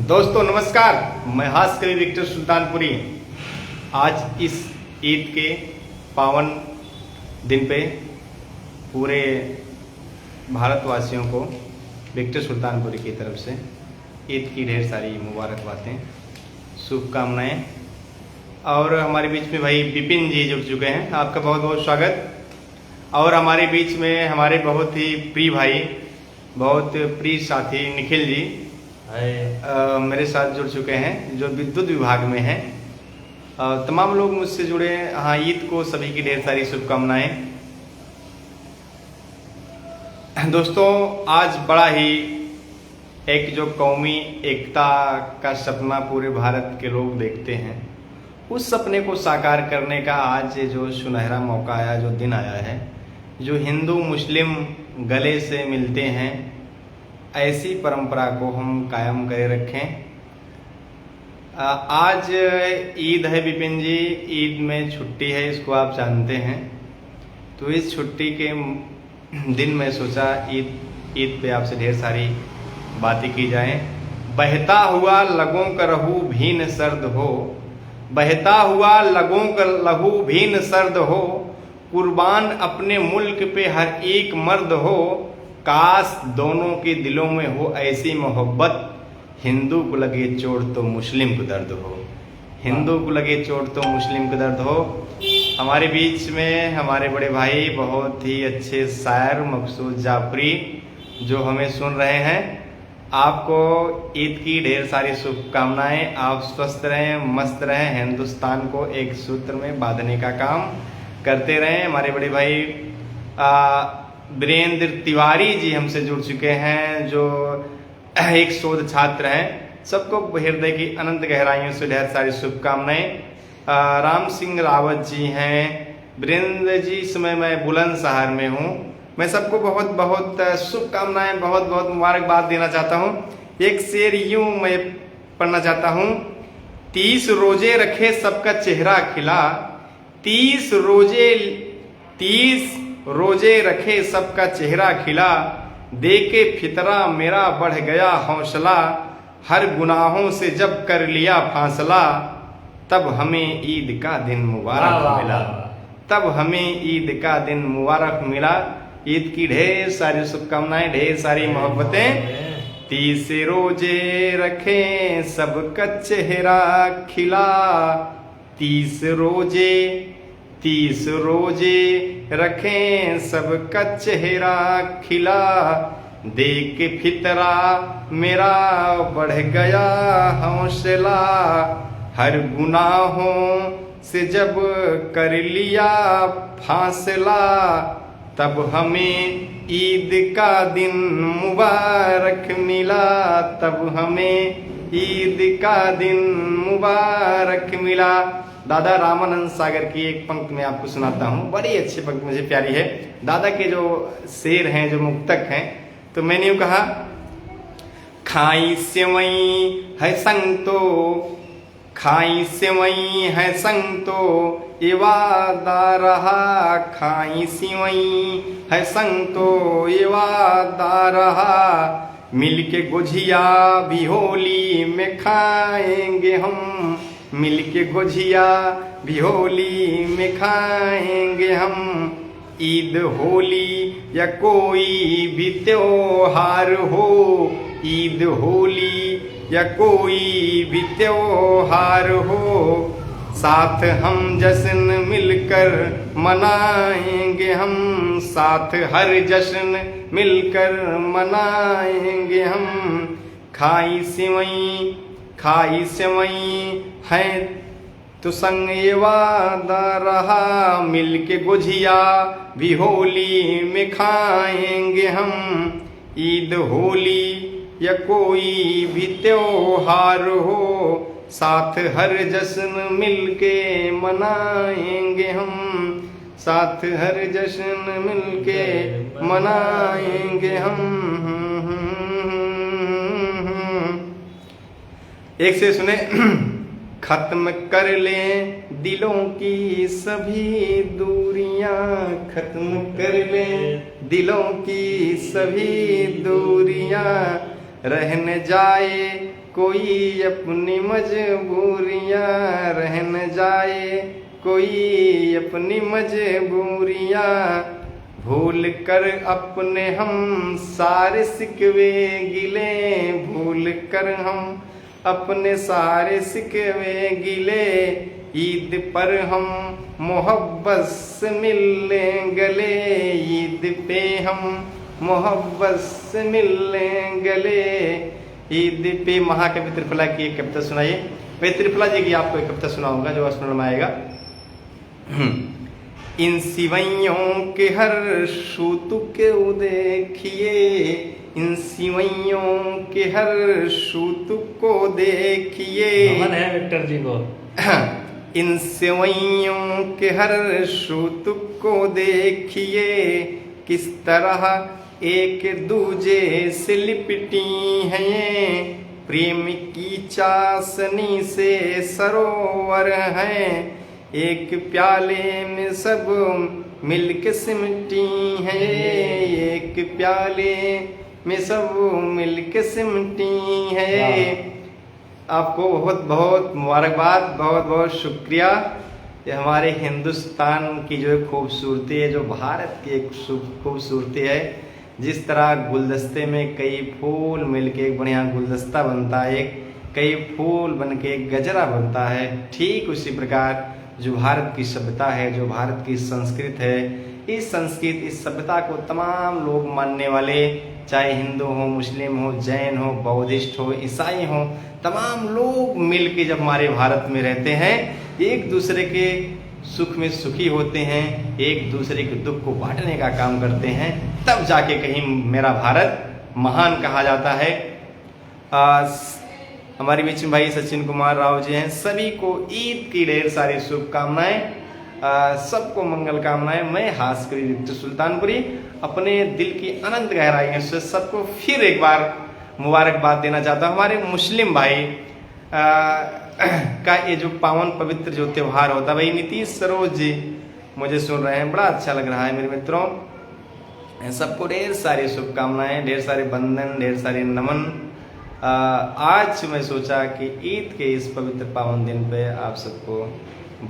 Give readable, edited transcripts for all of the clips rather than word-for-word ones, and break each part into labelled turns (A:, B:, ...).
A: दोस्तों नमस्कार, मैं हास्य कवि विक्टर सुल्तानपुरी। आज इस ईद के पावन दिन पे पूरे भारतवासियों को विक्टर सुल्तानपुरी की तरफ से ईद की ढेर सारी मुबारकबादें, शुभकामनाएं। और हमारे बीच में भाई विपिन जी जुड़ चुके हैं, आपका बहुत बहुत स्वागत। और हमारे बीच में हमारे बहुत ही प्रिय भाई, बहुत प्रिय साथी निखिल जी मेरे साथ जुड़ चुके हैं, जो विद्युत विभाग में हैं। तमाम लोग मुझसे जुड़े। हाँ, ईद को सभी की ढेर सारी शुभकामनाएं। दोस्तों, आज बड़ा ही एक जो कौमी एकता का सपना पूरे भारत के लोग देखते हैं, उस सपने को साकार करने का आज जो सुनहरा मौका आया, जो दिन आया है, जो हिंदू मुस्लिम गले से मिलते हैं, ऐसी परंपरा को हम कायम करे रखें। आज ईद है विपिन जी, ईद में छुट्टी है, इसको आप जानते हैं। तो इस छुट्टी के दिन में सोचा ईद पे आपसे ढेर सारी बातें की जाएं। बहता हुआ लगों का लहू भीन सर्द हो, बहता हुआ लगों का लहू भीन सर्द हो, कुर्बान अपने मुल्क पे हर एक मर्द हो, काश दोनों के दिलों में हो ऐसी मोहब्बत, हिंदू को लगे चोट तो मुस्लिम को दर्द हो, हिंदू को लगे चोट तो मुस्लिम को दर्द हो। हमारे बीच में हमारे बड़े भाई, बहुत ही अच्छे शायर मकसूद जाफरी, जो हमें सुन रहे हैं, आपको ईद की ढेर सारी शुभकामनाएं। आप स्वस्थ रहें, मस्त रहें, हिंदुस्तान को एक सूत्र में बांधने का काम करते रहें। हमारे बड़े भाई वीरेंद्र तिवारी जी हमसे जुड़ चुके हैं, जो एक शोध छात्र हैं। सबको हृदय की अनंत गहराइयों से ढेर सारी शुभकामनाएं। राम सिंह रावत जी हैं। वीरेंद्र जी, इस समय मैं बुलंदशहर में हूँ। मैं सबको बहुत बहुत शुभकामनाएं, बहुत बहुत मुबारकबाद देना चाहता हूँ। एक शेर यूं मैं पढ़ना चाहता हूँ। 30 रोजे रखे सबका चेहरा खिला, 30 रोजे रखे सबका चेहरा खिला, दे के फितरा मेरा बढ़ गया हौसला, हर गुनाहों से जब कर लिया फासला, तब हमें ईद का दिन मुबारक मिला, तब हमें ईद का दिन मुबारक मिला। ईद की ढेर सारी शुभकामनाएं, ढेर सारी मोहब्बतें। 30 रोजे रखें सबका चेहरा खिला, 30 रोजे रखें सबका चेहरा खिला, देख के फितरा मेरा बढ़ गया हौसला, हर गुनाहों से जब कर लिया फासला, तब हमें ईद का दिन मुबारक मिला, तब हमें ईद का दिन मुबारक मिला। दादा रामानंद सागर की एक पंक्ति में आपको सुनाता हूँ, बड़ी अच्छी पंक्ति, मुझे प्यारी है। दादा के जो शेर हैं, जो मुक्तक हैं, तो मैंने यूँ कहा, खाई सेवई है संतो, खाई सेवई है संतो ये वादा रहा, खाई सेवई है संतो ये वादा रहा, मिलके गुझिया भी होली में खाएंगे हम, मिलके गुझिया भी होली में खाएंगे हम, ईद होली या कोई भी त्योहार हो, ईद होली या कोई भी त्योहार हो, साथ हम जश्न मिलकर मनाएंगे हम, साथ हर जश्न मिलकर मनाएंगे हम, खाई सेवई है तो संग ये वादा रहा, मिलके गुझिया भी होली में खाएंगे हम, ईद होली या कोई भी त्योहार हो, साथ हर जश्न मिलके मनाएंगे हम, साथ हर जश्न मिलके मनाएंगे हम। एक से सुने। खत्म कर लें दिलों की सभी दूरियां, खत्म कर लें दिलों की सभी दूरियां, रह न जाए कोई अपनी मजबूरियां, रह न जाए कोई अपनी मजबूरियां, भूल कर अपने हम सारे सिकवे गिले, भूल कर हम अपने सारे सिकवे गिले, ईद पर हम मोहब्बत से मिलने गले, ईद पे हम मोहब्बत से मिलने गले। ईद पे महाकवि त्रिफला की एक कविता सुनाइए। मैं त्रिफला जी की आपको एक कविता सुनाऊंगा जो स्मरण में आएगा। इन सिवैयों के हर सूतु के देखिए, इन सिवैयों के हर सूतु को देखिए,
B: नमन है विक्टर जी को।
A: इन सिवैयों के हर सूतु को देखिए, किस तरह एक दूजे से लिपटी हैं, प्रेम की चाशनी से सरोवर हैं, एक प्याले में सब मिलके सिमटी हैं, एक प्याले में सब मिलके सिमटी हैं। आपको बहुत बहुत मुबारकबाद, बहुत बहुत शुक्रिया। ये हमारे हिंदुस्तान की जो खूबसूरती है, जो भारत की एक खूबसूरती है, जिस तरह गुलदस्ते में कई फूल मिलके एक बढ़िया गुलदस्ता बनता है, एक कई फूल बनके एक गजरा बनता है, ठीक उसी प्रकार जो भारत की सभ्यता है, जो भारत की संस्कृत है, इस संस्कृत इस सभ्यता को तमाम लोग मानने वाले, चाहे हिंदू हो, मुस्लिम हो, जैन हो, बौद्धिस्ट हो, ईसाई हो, तमाम लोग मिलके जब हमारे भारत में रहते हैं, एक दूसरे के सुख में सुखी होते हैं, एक दूसरे के दुख को बांटने का काम करते हैं, तब जाके कहीं मेरा भारत महान कहा जाता है। हमारे बीच में भाई सचिन कुमार राव जी हैं। सभी को ईद की ढेर सारी शुभकामनाएं, सबको मंगल कामनाएं। मैं हास्करी विक्टर सुल्तानपुरी अपने दिल की अनंत गहराइयों से सबको फिर एक बार मुबारकबाद देना चाहता हूँ। हमारे मुस्लिम भाई का ये जो पावन पवित्र जो त्यौहार होता है, भाई नीतीश सरोज जी मुझे सुन रहे हैं, बड़ा अच्छा लग रहा है मेरे मित्रों। सबको ढेर सारी शुभकामनाएं, ढेर सारे बंधन, ढेर सारे नमन। आज मैं सोचा कि ईद के इस पवित्र पावन दिन पे आप सबको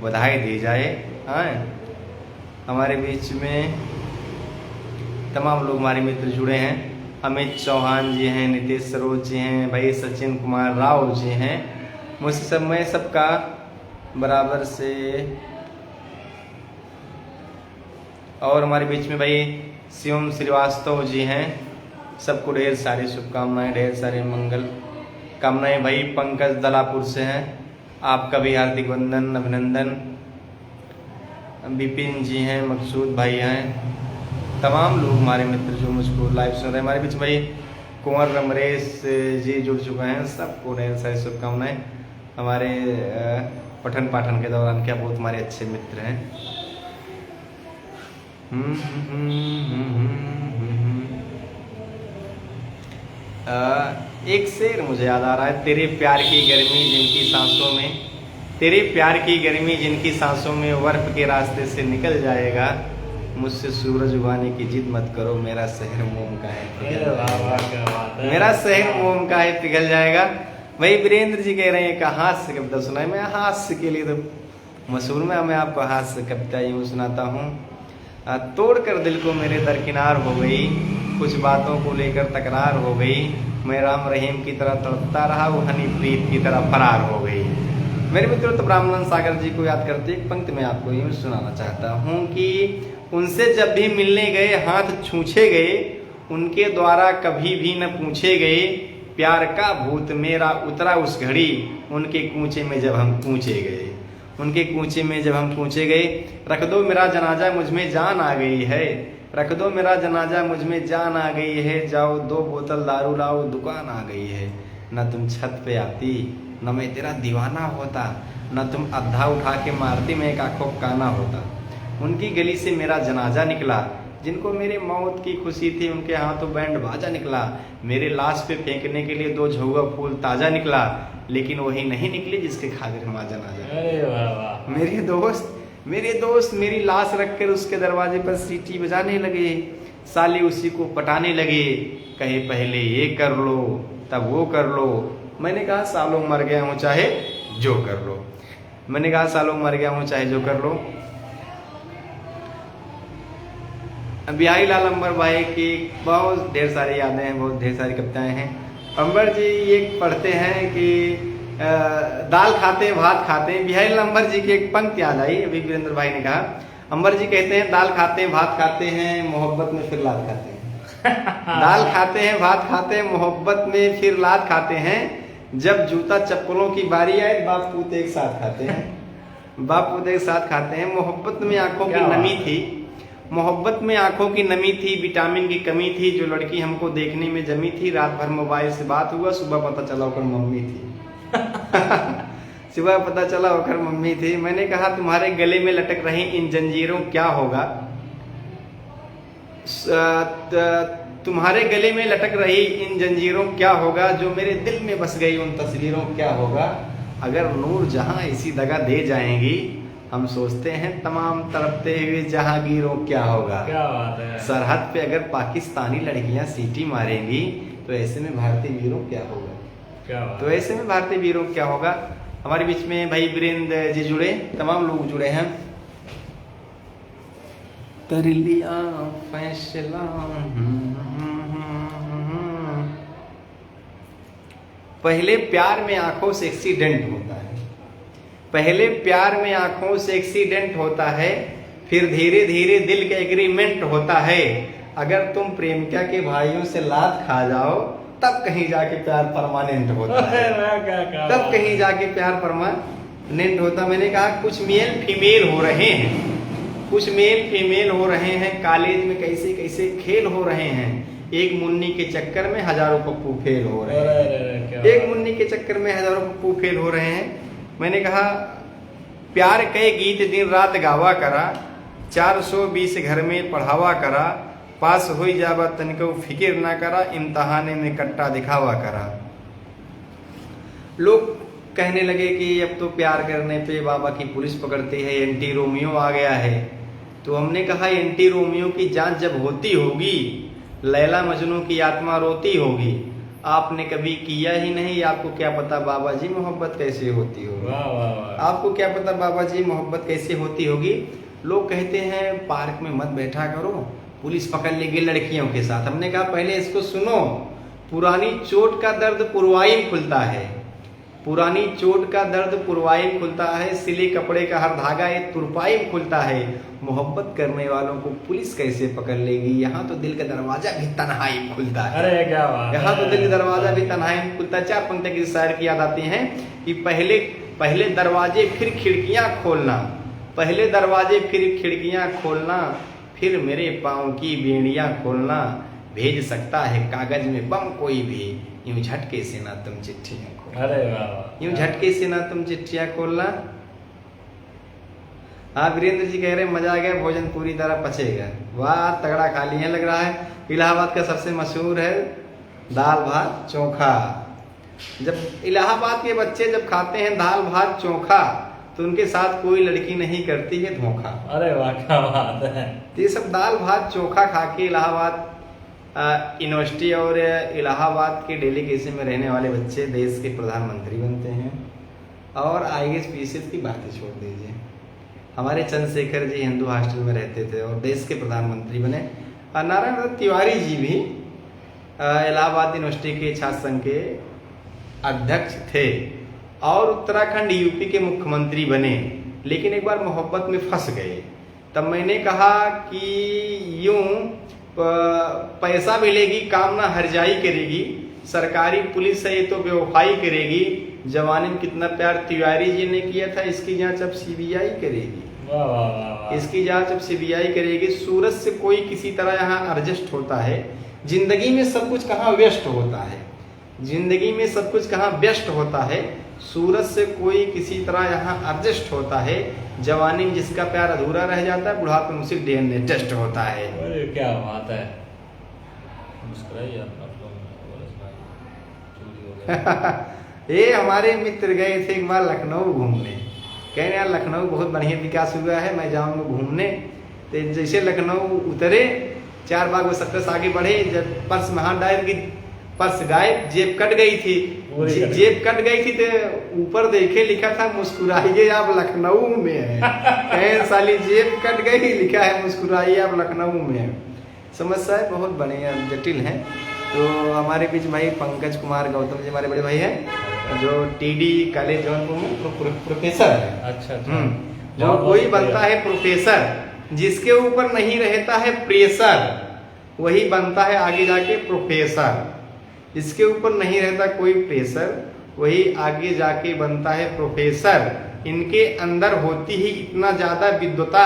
A: बधाई दी जाए। हाँ, हमारे बीच में तमाम लोग हमारे मित्र जुड़े हैं। अमित चौहान जी हैं, नीतीश सरोज जी हैं, भाई सचिन कुमार राव जी हैं। मुझसे सब मैं सबका बराबर से, और हमारे बीच में भाई शिवम श्रीवास्तव जी हैं। सबको ढेर सारी शुभकामनाएं, ढेर सारे मंगल कामनाएं। भाई पंकज दलापुर से हैं, आपका भी हार्दिक वंदन, अभिनंदन। विपिन जी हैं, मकसूद भाई हैं, तमाम लोग हमारे मित्र जो मुझको लाइव सुन रहे हैं। हमारे बीच भाई कुंवर रमरेश जी जुड़ चुके हैं, सबको ढेर सारी शुभकामनाएं। हमारे पठन पाठन के दौरान क्या बहुत हमारे अच्छे मित्र हैं। एक शेर मुझे याद आ रहा है, तेरे प्यार की गर्मी जिनकी सांसों में, तेरे प्यार की गर्मी जिनकी सांसों में बर्फ के रास्ते से निकल जाएगा, मुझसे सूरज उगाने की जिद मत करो, मेरा शहर मोम का है, मेरा शहर मोम का है पिघल जाएगा। भाई वीरेंद्र जी कह रहे हैं कि हास्य कविता सुनाए। मैं हास्य के लिए तो मशहूर में, मैं आपको हास्य कविता यूँ सुनाता हूँ। तोड़ कर दिल को मेरे दरकिनार हो गई, कुछ बातों को लेकर तकरार हो गई, मैं राम रहीम की तरह तड़पता रहा, वो हनी प्रीत की तरह फरार हो गई। मेरे मित्रों, तो ब्राह्मण सागर जी को याद करते एक पंक्ति में आपको यूँ सुनाना चाहता हूँ कि उनसे जब भी मिलने गए हाथ छूछे गए, उनके द्वारा कभी भी न पूछे गए, प्यार का भूत मेरा उतरा उस घड़ी, उनके कूचे में जब हम पूछे गए, उनके कूचे में जब हम पूछे गए। रख दो मेरा जनाजा मुझ में जान आ गई है, रख दो मेरा जनाजा मुझ में जान आ गई है, जाओ 2 बोतल दारू लाओ दुकान आ गई है। न तुम छत पे आती, न मैं तेरा दीवाना होता, न तुम अद्धा उठा के मारती, मैं एक आंखों काना होता। उनकी गली से मेरा जनाजा निकला, जिनको मेरे मौत की खुशी थी, उनके हाथों बैंड बाजा निकला। मेरे लाश पे फेंकने के लिए 2 झुआ फूल ताजा निकला। लेकिन वही नहीं निकली जिसके खातिर हम आज जनाजा।
B: अरे वाह वाह।
A: मेरे दोस्त मेरी लाश रखकर उसके दरवाजे पर सीटी बजाने लगे, साले उसी को पटाने लगे, कहे पहले ये कर लो तब वो कर लो। मैंने कहा सालों मर गया हूँ चाहे जो कर लो, मैंने कहा सालों मर गया हूँ चाहे जो कर लो। बिहारी लाल अंबर भाई की बहुत ढेर सारी यादें हैं, बहुत ढेर सारी कविताएं हैं। अंबर जी ये पढ़ते हैं कि दाल खाते भात खाते। बिहारी लाल अंबर जी की एक पंक्ति याद आई, अभी वीरेंद्र भाई ने कहा। अंबर जी कहते हैं दाल खाते हैं भात खाते हैं मोहब्बत में फिर लात खाते हैं। दाल खाते हैं भात खाते हैं मोहब्बत में फिर लात खाते हैं, जब जूता चप्पलों की बारी आए बाप पूत एक साथ खाते हैं। बाप पूत एक साथ खाते हैं। मोहब्बत में आंखों की नमी थी, मोहब्बत में आंखों की नमी थी, विटामिन की कमी थी, जो लड़की हमको देखने में जमी थी। रात भर मोबाइल से बात हुआ, सुबह पता चला होकर मम्मी थी। सुबह पता चला होकर मम्मी थी। मैंने कहा तुम्हारे गले में लटक रही इन जंजीरों क्या होगा, तुम्हारे गले में लटक रही इन जंजीरों क्या होगा, जो मेरे दिल में बस गई उन तस्वीरों क्या होगा। अगर नूर जहां इसी दगा दे जाएंगी, हम सोचते हैं तमाम तड़पते हुए जहांगीरों क्या होगा।
B: क्या बात है।
A: सरहद पे अगर पाकिस्तानी लड़कियां सीटी मारेंगी, तो ऐसे में भारतीय वीरों क्या होगा।
B: क्या बात।
A: तो ऐसे में भारतीय वीरों क्या होगा। हमारे बीच में भाई वीरेंद्र जी जुड़े, तमाम लोग जुड़े हैं। कर लिया फैसला, पहले प्यार में आंखों से एक्सीडेंट होता है, पहले प्यार में आंखों से एक्सीडेंट होता है, फिर धीरे धीरे दिल का एग्रीमेंट होता है। अगर तुम प्रेमिका के भाइयों से लात खा जाओ, तब कहीं जाके प्यार परमानेंट होता है, तब कहीं जाके प्यार परमानेंट होता। मैंने कहा कुछ मेल फीमेल हो रहे हैं, कुछ मेल फीमेल हो रहे हैं, कॉलेज में कैसे कैसे खेल हो रहे हैं। एक मुन्नी के चक्कर में हजारों पप्पू फेल हो रहे हैं, एक मुन्नी के चक्कर में हजारों पप्पू फेल हो रहे हैं। मैंने कहा प्यार के गीत दिन रात गावा करा, 420 घर में पढ़ावा करा, पास हो जावा तनिको फिक्र ना करा, इम्तहाने में कट्टा दिखावा करा। लोग कहने लगे कि अब तो प्यार करने पे बाबा की पुलिस पकड़ती है, एंटी रोमियो आ गया है। तो हमने कहा एंटी रोमियो की जांच जब होती होगी, लैला मजनू की आत्मा रोती होगी। आपने कभी किया ही नहीं, आपको क्या पता बाबा जी मोहब्बत कैसे होती होगी। आपको क्या पता बाबा जी मोहब्बत कैसे होती होगी। लोग कहते हैं पार्क में मत बैठा करो, पुलिस पकड़ लेगी लड़कियों के साथ। हमने कहा पहले इसको सुनो, पुरानी चोट का दर्द पुरवाइन खुलता है, पुरानी चोट का दर्द पुरवाइन खुलता है, सिले कपड़े का हर धागा एक तुरपाइन खुलता है। मोहब्बत करने वालों को पुलिस कैसे पकड़ लेगी, यहाँ तो दिल का दरवाजा भी तन्हाई खुलता है।
B: अरे क्या बात,
A: यहाँ तो दिल का दरवाजा भी तन्हाई खुलता है। 4 पंक्ति की शायर की याद आती हैं कि पहले दरवाजे फिर खिड़कियां खोलना, पहले दरवाजे फिर खिड़कियां खोलना, फिर मेरे पाँव की बेड़ियां खोलना। भेज सकता है कागज में बम कोई भी, यूं झटके से ना तुम चिट्ठियां खोलना।
B: अरे वाह,
A: यूं झटके से ना तुम चिट्ठियां खोलना। हाँ वीरेंद्र जी कह रहे हैं मजा आ गया, भोजन पूरी तरह पचेगा। वाह तगड़ा खा लिए लग रहा है। इलाहाबाद का सबसे मशहूर है दाल भात चोखा। जब इलाहाबाद के बच्चे जब खाते हैं दाल भात चोखा, तो उनके साथ कोई लड़की नहीं करती है धोखा।
B: अरे वाह क्या बात है।
A: ये सब दाल भात चोखा खा के इलाहाबाद यूनिवर्सिटी और इलाहाबाद के डेलीगेशन में रहने वाले बच्चे देश के प्रधानमंत्री बनते हैं। और IAS PCS की बातें छोड़ दीजिए, हमारे चंद्रशेखर जी हिंदू हॉस्टल में रहते थे और देश के प्रधानमंत्री बने। नारायण तिवारी जी भी इलाहाबाद यूनिवर्सिटी के छात्र संघ के अध्यक्ष थे और उत्तराखंड UP के मुख्यमंत्री बने, लेकिन एक बार मोहब्बत में फंस गए। तब मैंने कहा कि यूं पैसा मिलेगी काम ना हरजाई करेगी, सरकारी पुलिस है ये तो बेवफाई करेगी। जवानी में कितना प्यार तिवारी जी ने किया था, इसकी जांच अब CBI करेगी।
B: वाह वाह वाह,
A: इसकी जांच अब CBI करेगी। सूरज से कोई किसी तरह यहाँ एडजस्ट होता है। जिंदगी में सब कुछ कहाँ व्यस्त होता है, जिंदगी में सब कुछ कहाँ व्यस्त होता है। सूरज से कोई किसी तरह यहाँ एडजस्ट होता है। जवानी में जिसका प्यार अधूरा रह जाता है, बुढ़ापे में उसी DNA टेस्ट होता है।
B: अरे क्या बात है।
A: ये हमारे मित्र गए थे एक बार लखनऊ घूमने, कह रहे यार लखनऊ बहुत बढ़िया विकास हुआ है, मैं जाऊंगा घूमने। तो जैसे लखनऊ उतरे, चार बाग सर्कस आगे बढ़े, जब पर्स में हाथ डाल की पर्स गायब, जेब कट गई थी। जेब कट गई थी तो ऊपर देखे लिखा था मुस्कुराइए आप लखनऊ में है। कहे साली जेब कट गई, लिखा है मुस्कुराइए आप लखनऊ में है। समस्याएं बहुत बढ़िया जटिल हैं। तो हमारे बीच भाई पंकज कुमार गौतम जी हमारे बड़े भाई हैं, जो टीडी कॉलेज जौनपुर में प्रोफेसर है।
B: अच्छा
A: जो कोई बनता है प्रोफेसर, जिसके ऊपर नहीं रहता है प्रेशर, वही बनता है आगे जाके प्रोफेसर। जिसके ऊपर नहीं रहता कोई प्रेशर, वही आगे जाके बनता है प्रोफेसर। इनके अंदर होती ही इतना ज्यादा विद्वता,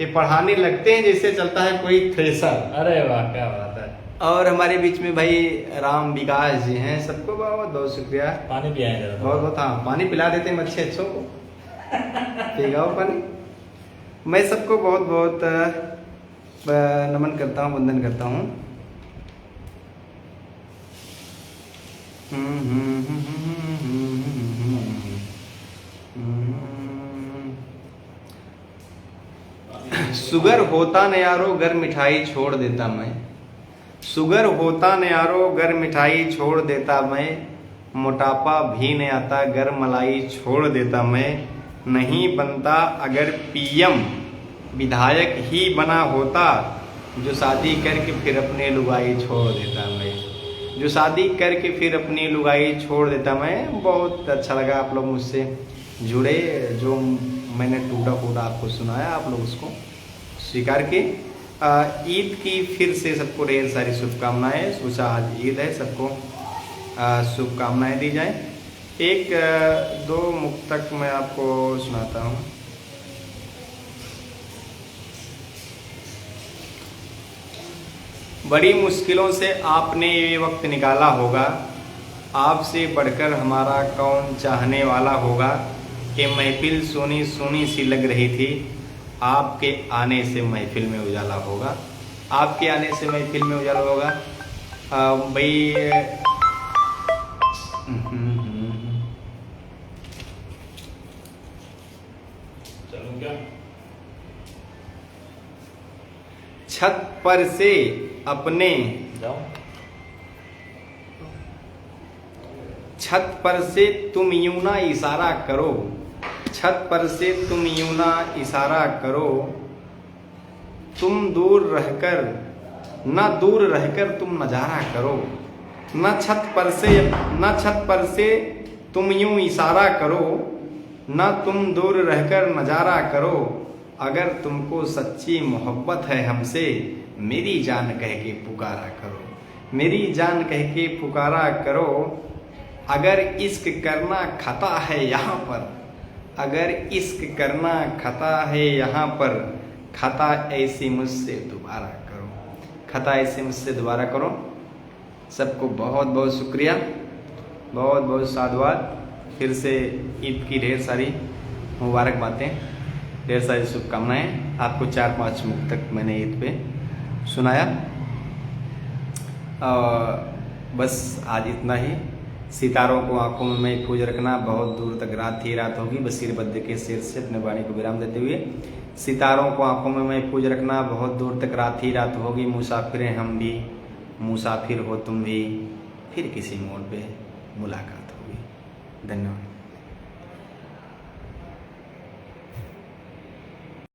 A: ये पढ़ाने लगते हैं जैसे चलता है कोई थ्रेसर।
B: अरे वाह क्या बात है।
A: और हमारे बीच में भाई राम विकास जी हैं, सबको बहुत बहुत शुक्रिया।
B: पानी पियाएंगे
A: बहुत बहुत, हाँ पानी पिला देते हैं अच्छे अच्छों को, पिलाओ पानी। मैं सबको बहुत बहुत नमन करता हूँ, वंदन करता हूँ। शुगर होता न यारो गर मिठाई छोड़ देता मैं, शुगर होता न यारो गर मिठाई छोड़ देता मैं, मोटापा भी न आता गर मलाई छोड़ देता मैं, नहीं बनता अगर पीएम विधायक ही बना होता, जो शादी करके फिर अपने लुगाई छोड़ देता मैं, जो शादी करके फिर अपनी लुगाई छोड़ देता मैं। बहुत अच्छा लगा आप लोग मुझसे जुड़े, जो मैंने टूटा फूटा आपको सुनाया आप लोग उसको स्वीकार के। ईद की फिर से सबको ढेर सारी शुभकामनाएं। सोचा आज ईद है, सबको शुभकामनाएं दी जाए। एक दो मुक्तक मैं आपको सुनाता हूँ। बड़ी मुश्किलों से आपने ये वक्त निकाला होगा, आपसे बढ़कर हमारा कौन चाहने वाला होगा, कि महफिल सोनी सोनी सी लग रही थी, आपके आने से महफिल में उजाला होगा, आपके आने से महफिल में उजाला होगा। भाई
B: चलो क्या,
A: छत पर से अपने,
B: जाओ
A: छत पर से तुम यूं ना इशारा करो, छत पर से तुम यूं ना इशारा करो, तुम दूर रहकर ना दूर रहकर तुम नजारा करो, न छत पर से तुम यूं इशारा करो, न तुम दूर रहकर नजारा करो, अगर तुमको सच्ची मोहब्बत है हमसे, मेरी जान कह के पुकारा करो, मेरी जान कह के पुकारा करो, अगर इश्क करना खता है यहाँ पर, अगर इश्क करना खता है यहाँ पर, खता ऐसी मुझसे दोबारा करो, खता ऐसी मुझसे दोबारा करो। सबको बहुत बहुत शुक्रिया, बहुत बहुत साधुवाद। फिर से ईद की ढेर सारी मुबारकबादें, ढेर सारी शुभकामनाएं। आपको 4-5 मुक्तक मैंने ईद पे सुनाया, और बस आज इतना ही। सितारों को आंखों में महफूज रखना, बहुत दूर तक रात ही रात होगी। बशीर बद्र के शेर से अपने वाणी को विराम देते हुए, सितारों को आंखों में महफूज रखना, बहुत दूर तक रात ही रात होगी। मुसाफिर हैं हम भी, मुसाफिर हो तुम भी, फिर किसी मोड़ पे मुलाकात होगी। धन्यवाद।